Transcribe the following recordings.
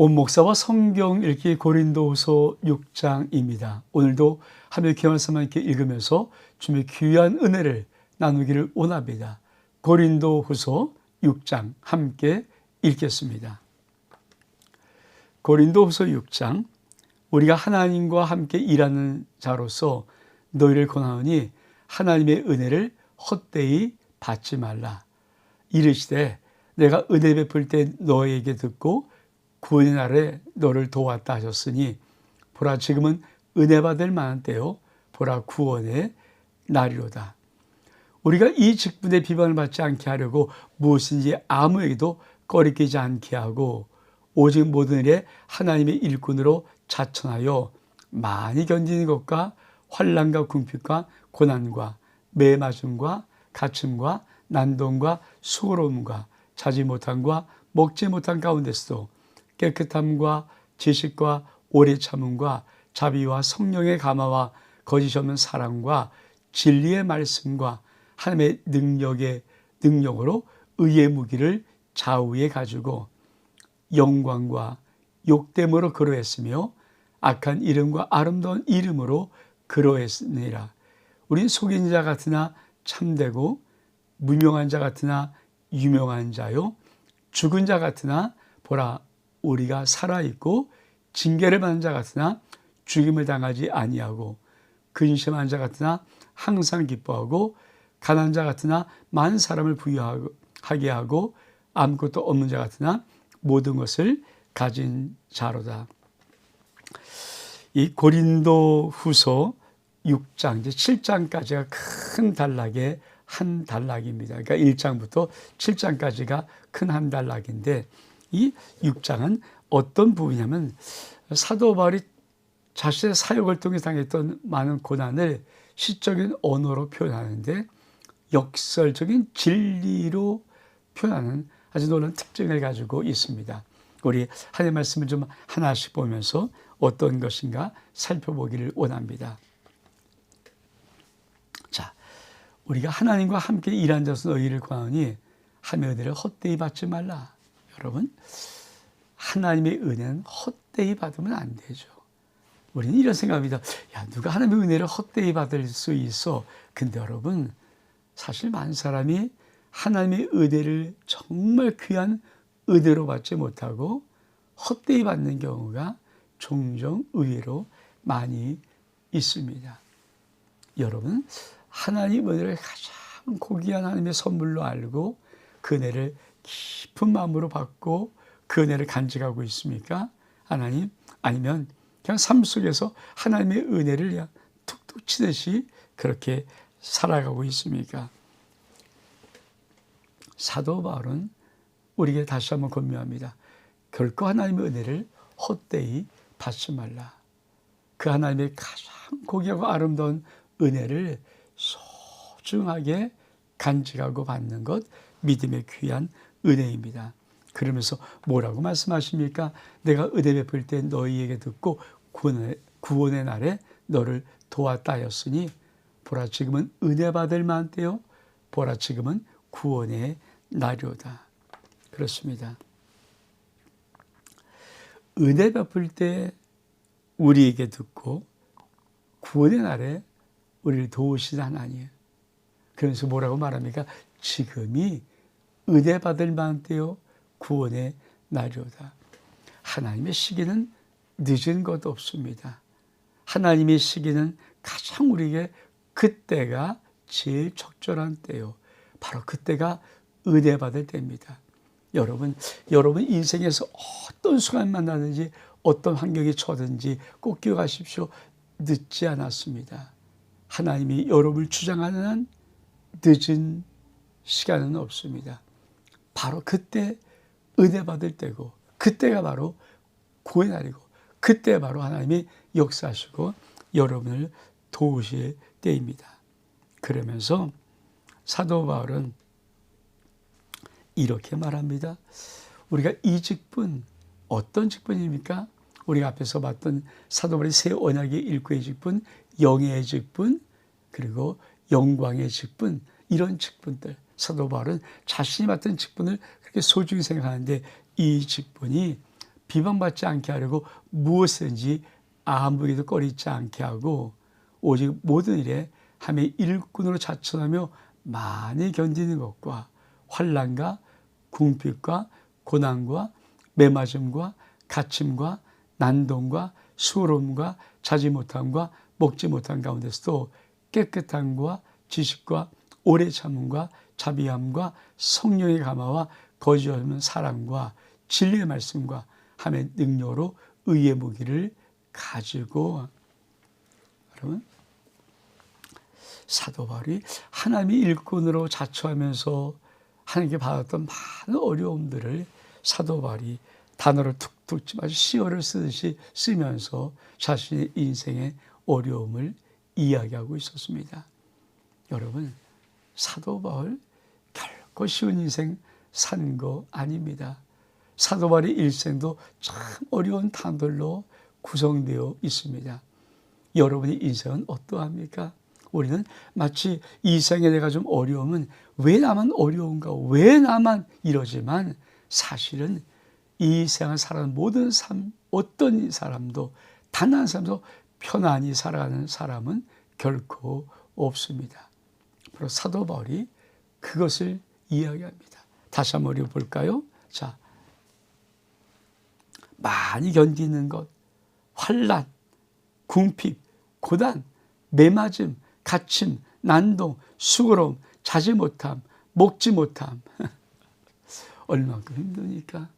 온 목사와 성경 읽기 고린도후서 6장입니다. 오늘도 하며 귀한 말씀을 함께 읽으면서 주님의 귀한 은혜를 나누기를 원합니다. 고린도후서 6장 함께 읽겠습니다. 고린도후서 6장. 우리가 하나님과 함께 일하는 자로서 너희를 권하노니 하나님의 은혜를 헛되이 받지 말라. 이르시되 내가 은혜 베풀 때 너에게 듣고 구원의 날에 너를 도왔다 하셨으니 보라 지금은 은혜 받을 만한 때요 보라 구원의 날이로다. 우리가 이 직분에 비방을 받지 않게 하려고 무엇인지 아무에게도 꺼리끼지 않게 하고 오직 모든 일에 하나님의 일꾼으로 자천하여 많이 견디는 것과 환난과 궁핍과 고난과 매맞음과 갇힘과 난동과 수고로움과 자지 못함과 먹지 못한 가운데서도 깨끗함과 지식과 오래 참음과 자비와 성령의 감화와 거짓 없는 사랑과 진리의 말씀과 하나님의 능력으로 의의 무기를 좌우에 가지고 영광과 욕됨으로 그로했으며 악한 이름과 아름다운 이름으로 그로했느니라. 우린 속인 자 같으나 참되고 무명한 자 같으나 유명한 자요 죽은 자 같으나 보라 우리가 살아있고 징계를 받는 자 같으나 죽임을 당하지 아니하고 근심한 자 같으나 항상 기뻐하고 가난한 자 같으나 많은 사람을 부유하게 하고 아무것도 없는 자 같으나 모든 것을 가진 자로다. 이 고린도후서 6장 이제 7장까지가 큰 단락의 한 단락입니다. 그러니까 1장부터 7장까지가 큰 한 단락인데 이 6장은 어떤 부분이냐면 사도 바울이 자신의 사역을 통해 당했던 많은 고난을 시적인 언어로 표현하는데 역설적인 진리로 표현하는 아주 놀라운 특징을 가지고 있습니다. 우리 하나님의 말씀을 좀 하나씩 보면서 어떤 것인가 살펴보기를 원합니다. 자, 우리가 하나님과 함께 일한 자로서 너희를 권하노니 하나님의 은혜를 헛되이 받지 말라. 여러분, 하나님의 은혜는 헛되이 받으면 안 되죠. 우리는 이런 생각합니다. 야, 누가 하나님의 은혜를 헛되이 받을 수 있어? 근데 여러분, 사실 많은 사람이 하나님의 은혜를 정말 귀한 은혜로 받지 못하고 헛되이 받는 경우가 종종 의외로 많이 있습니다. 여러분, 하나님 은혜를 가장 고귀한 하나님의 선물로 알고 그 은혜를 깊은 마음으로 받고 그 은혜를 간직하고 있습니까? 하나님, 아니면 그냥 삶 속에서 하나님의 은혜를 그냥 툭툭 치듯이 그렇게 살아가고 있습니까? 사도 바울은 우리에게 다시 한번 권면합니다. 결코 하나님의 은혜를 헛되이 받지 말라. 그 하나님의 가장 고귀하고 아름다운 은혜를 소중하게 간직하고 받는 것, 믿음의 귀한 은혜입니다. 그러면서 뭐라고 말씀하십니까? 내가 은혜 베풀 때 너희에게 듣고 구원의 날에 너를 도왔다 하였으니 보라 지금은 은혜 받을 만한 때요 보라 지금은 구원의 날이로다. 그렇습니다. 은혜 베풀 때 우리에게 듣고 구원의 날에 우리를 도우시는 하나님. 그러면서 뭐라고 말합니까? 지금이 은혜 받을 만한 때요 구원의 날이로다. 하나님의 시기는 늦은 것 없습니다. 하나님의 시기는 가장 우리에게 그때가 제일 적절한 때요. 바로 그때가 은혜 받을 때입니다. 여러분 인생에서 어떤 순간 만나든지 어떤 환경에 처든지 꼭 기억하십시오. 늦지 않았습니다. 하나님이 여러분을 주장하는 한 늦은 시간은 없습니다. 바로 그때 은혜 받을 때고 그때가 바로 구원의 날이고 그때 바로 하나님이 역사하시고 여러분을 도우실 때입니다. 그러면서 사도 바울은 이렇게 말합니다. 우리가 이 직분, 어떤 직분입니까? 우리가 앞에서 봤던 사도 바울의 새 언약의 일꾼의 직분, 영예의 직분, 그리고 영광의 직분, 이런 직분들. 사도 바울은 자신이 맡은 직분을 그렇게 소중히 생각하는데 이 직분이 비방받지 않게 하려고 무엇이든지 아무에게도 꺼리지 않게 하고 오직 모든 일에 함의 일꾼으로 자처하며 많이 견디는 것과 환난과 궁핍과 고난과 매맞음과 갇힘과 난동과 수고로움과 자지 못함과 먹지 못함 가운데서도 깨끗함과 지식과 오래 참음과 자비함과 성령의 감화와 거짓 없는 사랑과 진리의 말씀과 함의 능력으로 의의 무기를 가지고. 여러분, 사도 바울이 하나님의 일꾼으로 자처하면서 하나님께 받았던 많은 어려움들을 사도 바울이 단어를 툭툭 집어 시어를 쓰듯이 쓰면서 자신의 인생의 어려움을 이야기하고 있었습니다. 여러분, 사도 바울 결코 쉬운 인생 산 거 아닙니다. 사도 바울의 일생도 참 어려운 단들로 구성되어 있습니다. 여러분의 인생은 어떠합니까? 우리는 마치 이 생에 내가 좀 어려우면 왜 나만 어려운가, 왜 나만 이러지만 사실은 이 생을 살아가는 모든 삶, 어떤 사람도 단 한 사람도 편안히 살아가는 사람은 결코 없습니다. 바로 사도 바울이 그것을 이야기합니다. 다시 한번 읽어볼까요? 자, 많이 견디는 것, 환난, 궁핍, 고난, 매맞음, 갇힘, 난동, 수고로움, 자지 못함, 먹지 못함. 얼마큼 힘드니까.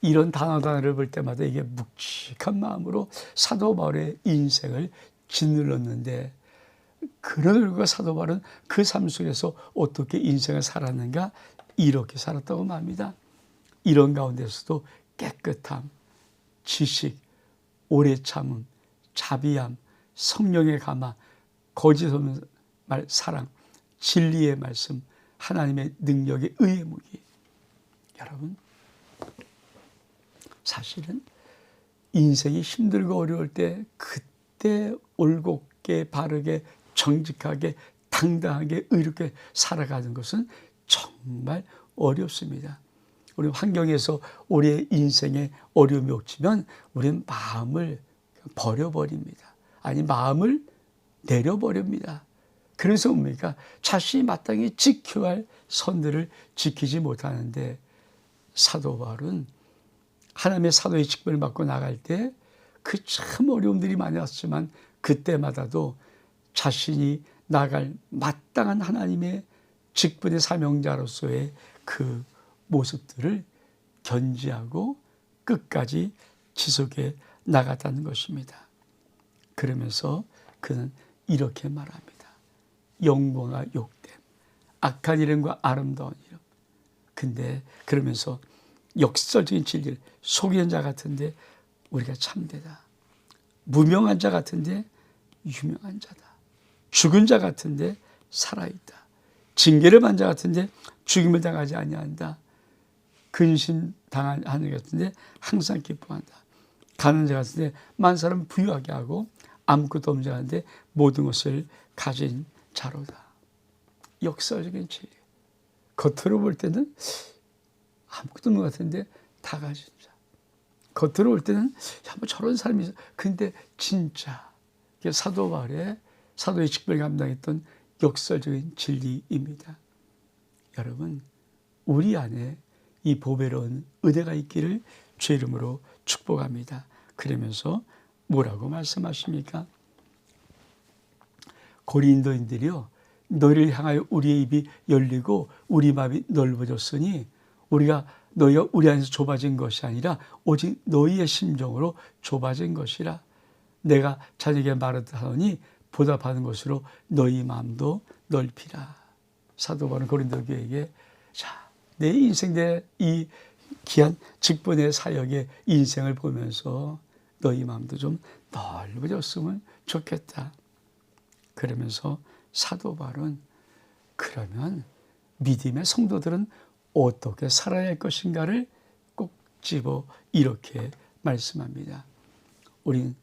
이런 단어를 볼 때마다 이게 묵직한 마음으로 사도 바울의 인생을 짓눌렀는데, 그러고 사도 바울은 그 삶 속에서 어떻게 인생을 살았는가? 이렇게 살았다고 말합니다. 이런 가운데서도 깨끗함, 지식, 오래 참음, 자비함, 성령의 감화, 거짓 없는 말, 사랑, 진리의 말씀, 하나님의 능력의 의의 무기. 여러분, 사실은 인생이 힘들고 어려울 때 그때 올곧게 바르게 정직하게 당당하게 의롭게 살아가는 것은 정말 어렵습니다. 우리 환경에서 우리의 인생에 어려움이 닥치면 우리는 마음을 버려버립니다. 아니, 마음을 내려버립니다. 그래서 뭡니까? 자신이 마땅히 지켜야 할 선들을 지키지 못하는데, 사도 바울은 하나님의 사도의 직분을 받고 나갈 때 그 참 어려움들이 많이 왔지만 그때마다도 자신이 나갈 마땅한 하나님의 직분의 사명자로서의 그 모습들을 견지하고 끝까지 지속해 나갔다는 것입니다. 그러면서 그는 이렇게 말합니다. 영광과 욕됨, 악한 이름과 아름다운 이름. 근데 그러면서 역설적인 진리를 속이는 자 같은데 우리가 참되다. 무명한 자 같은데 유명한 자다. 죽은 자 같은데 살아있다. 징계를 받은 자 같은데 죽임을 당하지 아니한다. 근심 당한 하늘 같은데 항상 기뻐한다. 가난한 자 같은데 만사람 부유하게 하고 아무것도 없는 자 같은데 모든 것을 가진 자로다. 역설적인 진리. 겉으로 볼 때는 아무것도 없는 것 같은데 다 가진 자. 겉으로 볼 때는 야, 뭐 저런 사람이 있어. 근데 진짜 사도 바울의 사도의 직분을 감당했던 역설적인 진리입니다. 여러분, 우리 안에 이 보배로운 은혜가 있기를 주의 이름으로 축복합니다. 그러면서 뭐라고 말씀하십니까? 고린도인들이요, 너희를 향하여 우리의 입이 열리고 우리 마음이 넓어졌으니 너희가 우리 안에서 좁아진 것이 아니라 오직 너희의 심정으로 좁아진 것이라. 내가 자녀에게 말하노니 보답하는 것으로 너희 마음도 넓히라. 사도 바울은 고린도 교회에게 내 인생, 내 이 귀한 직분의 사역의 인생을 보면서 너희 마음도 좀 넓어졌으면 좋겠다. 그러면서 사도 바울은 그러면 믿음의 성도들은 어떻게 살아야 할 것인가를 꼭 집어 이렇게 말씀합니다. 우린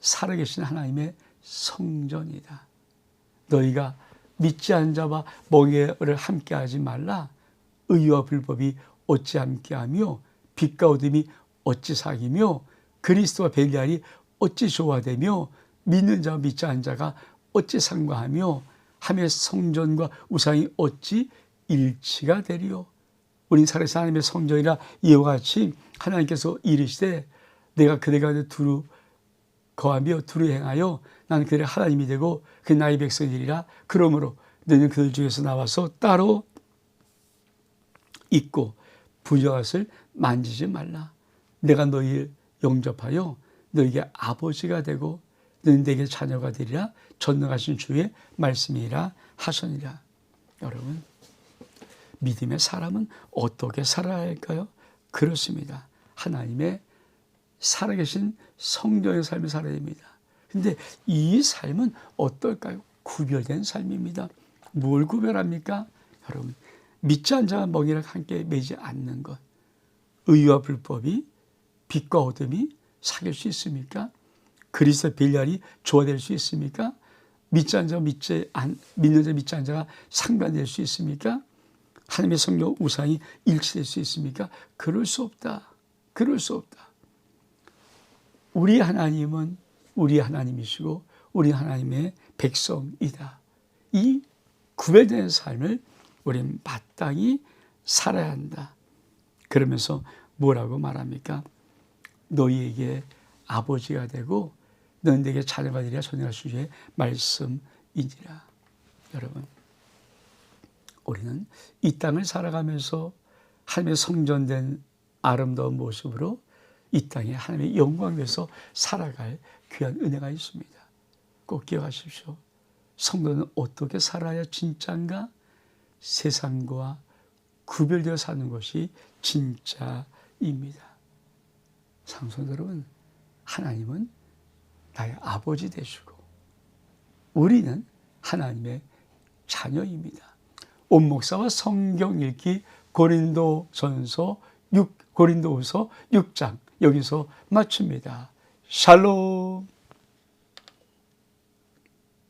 살아계신 하나님의 성전이다. 너희가 믿지 않은 자와 멍에를 함께하지 말라. 의와 불법이 어찌 함께하며 빛과 어둠이 어찌 사귀며 그리스도와 벨리알이 어찌 조화되며 믿는 자와 믿지 않은 자가 어찌 상과하며 하며 성전과 우상이 어찌 일치가 되리요. 우린 살아서 하나님의 성전이라 이와 같이 하나님께서 이르시되 내가 그들 가운데 두루 거하며 두루 행하여 나는 그들의 하나님이 되고 그 나의 백성이리라. 그러므로 너는 그들 중에서 나와서 따로 있고 부정것을 만지지 말라. 내가 너희를 영접하여 너에게 아버지가 되고 너는 내게 자녀가 되리라. 전능하신 주의 말씀이라 하시니라. 여러분, 믿음의 사람은 어떻게 살아야 할까요? 그렇습니다. 하나님의 살아계신 성령의 삶을 살아야 됩니다. 근데 이 삶은 어떨까요? 구별된 삶입니다. 뭘 구별합니까? 여러분, 믿지 않은 자와 멍에를 함께 매지 않는 것. 의와 불법이 빛과 어둠이 사귈 수 있습니까? 그리스도 벨리알이 조화될 수 있습니까? 믿지 않은 자와 믿는 자 믿지 않은 자가 상반될 수 있습니까? 하나님의 성령 우상이 일치될 수 있습니까? 그럴 수 없다. 그럴 수 없다. 우리 하나님은 우리 하나님이시고 우리 하나님의 백성이다. 이 구별된 삶을 우리는 마땅히 살아야 한다. 그러면서 뭐라고 말합니까? 너희에게 아버지가 되고 너는 내게 자녀가 되리라. 전능하신 주의 말씀이니라. 여러분, 우리는 이 땅을 살아가면서 하나님의 성전된 아름다운 모습으로 이 땅에 하나님의 영광 위에서 살아갈 귀한 은혜가 있습니다. 꼭 기억하십시오. 성도는 어떻게 살아야 진짜인가? 세상과 구별되어 사는 것이 진짜입니다. 상속자 여러분, 하나님은 나의 아버지 되시고 우리는 하나님의 자녀입니다. 온 목사와 성경 읽기 고린도후서 6장 여기서 마칩니다. 샬롬.